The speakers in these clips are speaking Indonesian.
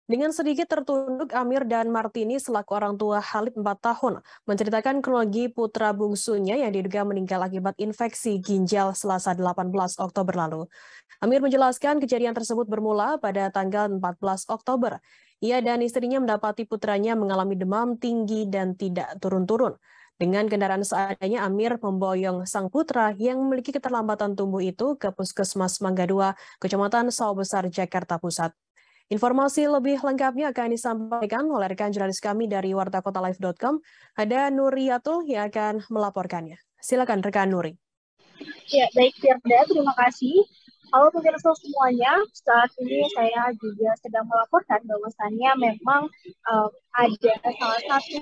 Dengan sedikit tertunduk, Amir dan Martini selaku orang tua Khalid 4 tahun menceritakan kronologi putra bungsunya yang diduga meninggal akibat infeksi ginjal Selasa 18 Oktober lalu. Amir menjelaskan kejadian tersebut bermula pada tanggal 14 Oktober. Ia dan istrinya mendapati putranya mengalami demam tinggi dan tidak turun-turun. Dengan kendaraan seadanya, Amir memboyong sang putra yang memiliki keterlambatan tumbuh itu ke Puskesmas Mangga II, Kecamatan Sawah Besar, Jakarta Pusat. Informasi lebih lengkapnya akan disampaikan oleh rekan jurnalis kami dari wartakotalive.com. Ada Nuriatul yang akan melaporkannya. Silakan rekan Nuri. Ya, baik Firda, terima kasih. Halo pemirsa semuanya, saat ini saya juga sedang melaporkan bahwasannya memang ada salah satu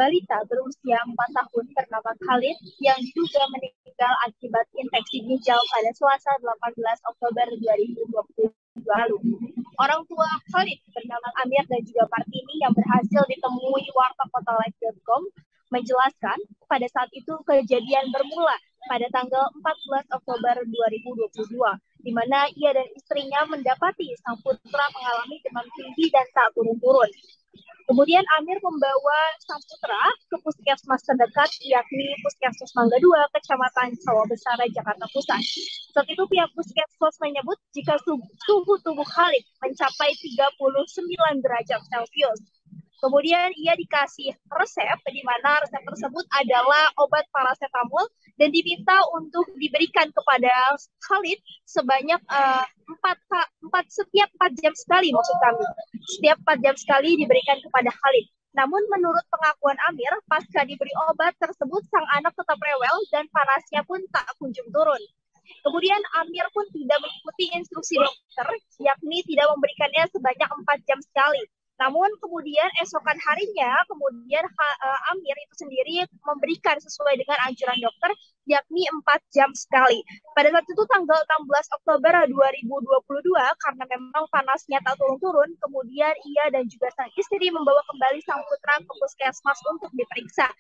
balita berusia 4 tahun bernama Khalid yang diduga meninggal akibat infeksi ginjal pada Selasa 18 Oktober 2022 lalu. Orang tua Khalid bernama Amir dan juga Martini yang berhasil ditemui wartakotalive.com menjelaskan pada saat itu kejadian bermula pada tanggal 14 Oktober 2022, di mana ia dan istrinya mendapati sang putra mengalami demam tinggi dan tak turun-turun. Kemudian Amir membawa sang putra ke puskesmas terdekat, yakni Puskesmas Mangga II, Kecamatan Sawah Besar, Jakarta Pusat. Saat itu pihak puskesmas menyebut jika suhu tubuh Khalid mencapai 39 derajat Celcius. Kemudian ia dikasih resep, di mana resep tersebut adalah obat paracetamol dan diminta untuk diberikan kepada Khalid sebanyak setiap 4 jam sekali, maksud kami. Setiap 4 jam sekali diberikan kepada Khalid. Namun menurut pengakuan Amir, pasca diberi obat tersebut, sang anak tetap rewel dan panasnya pun tak kunjung turun. Kemudian Amir pun tidak mengikuti instruksi dokter, yakni tidak memberikannya sebanyak 4 jam sekali. Namun kemudian esokan harinya, Amir itu sendiri memberikan sesuai dengan anjuran dokter, yakni 4 jam sekali. Pada saat itu tanggal 16 Oktober 2022, karena memang panasnya tak turun-turun, kemudian ia dan juga sang istri membawa kembali sang putra ke puskesmas untuk diperiksa.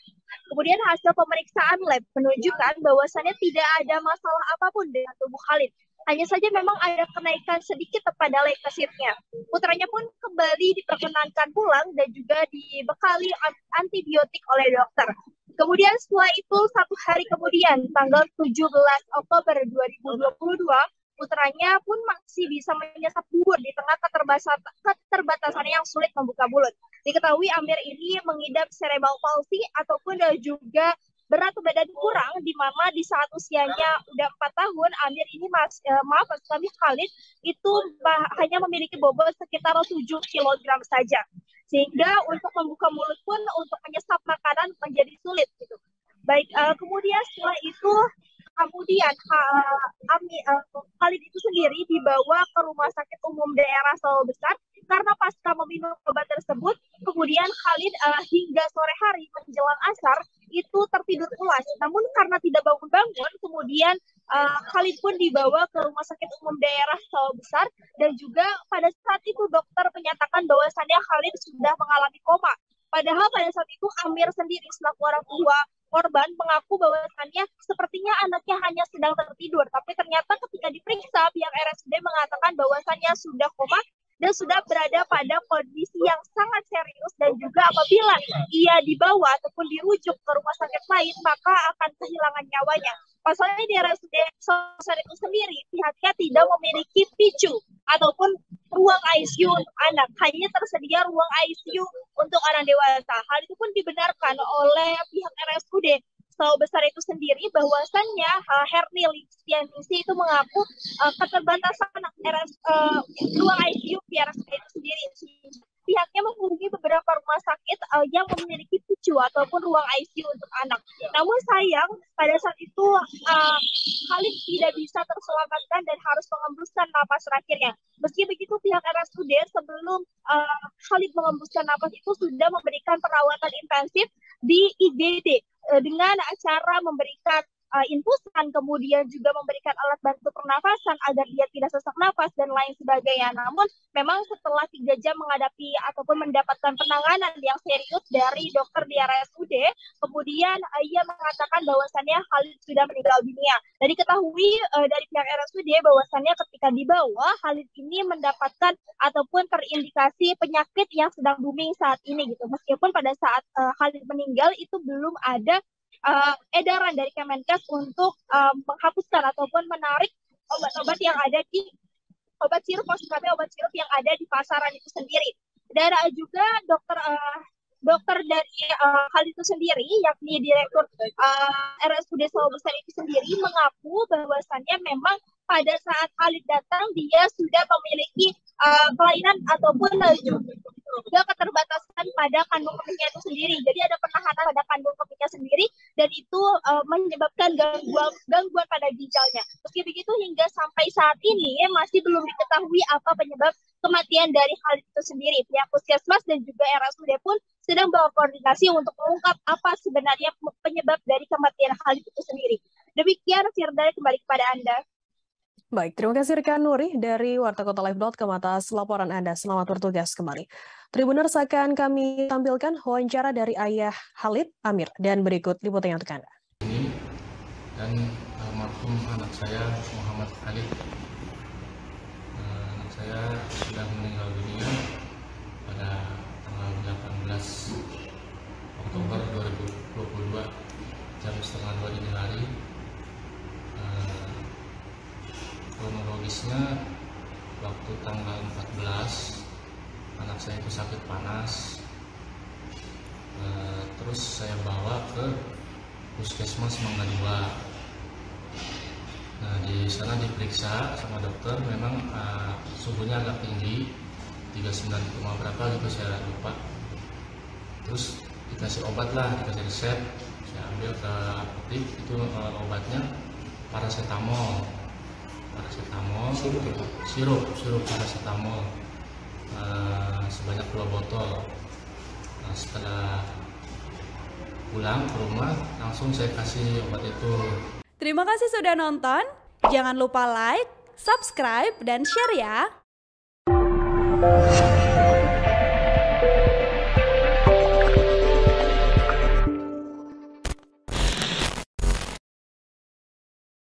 Kemudian hasil pemeriksaan lab menunjukkan bahwasannya tidak ada masalah apapun dengan tubuh Khalid. Hanya saja memang ada kenaikan sedikit pada leukositnya. Putranya pun kembali diperkenankan pulang dan juga dibekali antibiotik oleh dokter. Kemudian setelah itu, 1 hari kemudian, tanggal 17 Oktober 2022, putranya pun masih bisa menyesap bubur di tengah keterbatasan yang sulit membuka mulut. Diketahui Amir ini mengidap cerebral palsy ataupun juga berat badan kurang, di mana di saat usianya udah 4 tahun, Amir ini Khalid itu hanya memiliki bobot sekitar 7 kg saja. Sehingga untuk membuka mulut pun untuk menyesap makanan menjadi sulit gitu. Baik, kemudian setelah itu Khalid itu sendiri dibawa ke Rumah Sakit Umum Daerah Sawah Besar karena pasca meminum obat tersebut, kemudian Khalid hingga sore hari menjelang asar itu tertidur pulas. Namun karena tidak bangun-bangun, kemudian Khalid pun dibawa ke Rumah Sakit Umum Daerah Sawah Besar dan juga pada saat itu dokter menyatakan bahwasannya Khalid sudah mengalami koma. Padahal pada saat itu Amir sendiri selaku orang tua korban mengaku bahwasannya sepertinya anaknya hanya sedang tertidur, tapi ternyata ketika diperiksa pihak RSUD mengatakan bahwasannya sudah koma dan sudah berada pada kondisi yang sangat serius, dan juga apabila ia dibawa ataupun dirujuk ke rumah sakit lain maka akan kehilangan nyawanya. Pasalnya di RSUD Sosar itu sendiri pihaknya tidak memiliki PICU ataupun ruang ICU untuk anak, hanya tersedia ruang ICU untuk orang dewasa. Hal itu pun dibenarkan oleh pihak RSUD Sawah Besar itu sendiri, bahwasannya Herni Listianisi itu mengaku keterbatasan ruang ICU di RSUD itu sendiri. Pihaknya menghubungi beberapa rumah sakit yang memiliki PICU ataupun ruang ICU untuk anak. Namun sayang, pada saat itu Khalid tidak bisa terselamatkan dan harus mengembuskan napas terakhirnya. Meski begitu, pihak RSUD sebelum Khalid mengembuskan napas itu sudah memberikan perawatan intensif di IGD dengan cara memberikan infusan, kemudian juga memberikan alat bantu pernafasan agar dia tidak sesak nafas dan lain sebagainya. Namun memang setelah 3 jam menghadapi ataupun mendapatkan penanganan yang serius dari dokter di RSUD, kemudian ia mengatakan bahwasannya Khalid sudah meninggal dunia. Dan diketahui dari pihak RSUD bahwasannya ketika dibawa, Khalid ini mendapatkan ataupun terindikasi penyakit yang sedang booming saat ini gitu. Meskipun pada saat Khalid meninggal itu belum ada edaran dari Kemenkes untuk menghapuskan ataupun menarik obat-obat yang ada di obat sirup, maksud kami obat sirup yang ada di pasaran itu sendiri. Dan juga dokter dari hal itu sendiri, yakni direktur RSUD Sawah Besar itu sendiri mengaku bahwasannya memang pada saat Khalid datang dia sudah memiliki kelainan ataupun juga keterbatasan pada kandung kemihnya itu sendiri. Jadi ada penahanan pada kandung kemihnya sendiri dan itu menyebabkan gangguan pada ginjalnya. Meski begitu hingga sampai saat ini masih belum diketahui apa penyebab kematian dari Khalid itu sendiri. Pihak Puskesmas dan juga RSUD pun sedang berkoordinasi untuk mengungkap apa sebenarnya penyebab dari kematian Khalid itu sendiri. Demikian Firda, kembali kepada Anda. Baik, terima kasih rekan Nuri dari wartakotalive.com atas laporan Anda. Selamat bertugas kembali. Tribuners, akan kami tampilkan wawancara dari ayah Khalid, Amir, dan berikut liputannya untuk Anda. Ini dan almarhum anak saya Muhammad Khalid. Anak saya sudah meninggal dunia pada tanggal 18 Oktober 2022 jam setengah 2 dini hari. Kronologisnya waktu tanggal 14 anak saya itu sakit panas, terus saya bawa ke Puskesmas Mangga 2. Nah, di sana diperiksa sama dokter, memang suhunya agak tinggi, 39, berapa gitu saya lupa. Terus dikasih obat lah, dikasih resep, saya ambil ke apotek, itu obatnya paracetamol, sirup paracetamol sebanyak 2 botol. Nah, setelah pulang ke rumah langsung saya kasih obat itu. Terima kasih sudah nonton. Jangan lupa like, subscribe, dan share ya.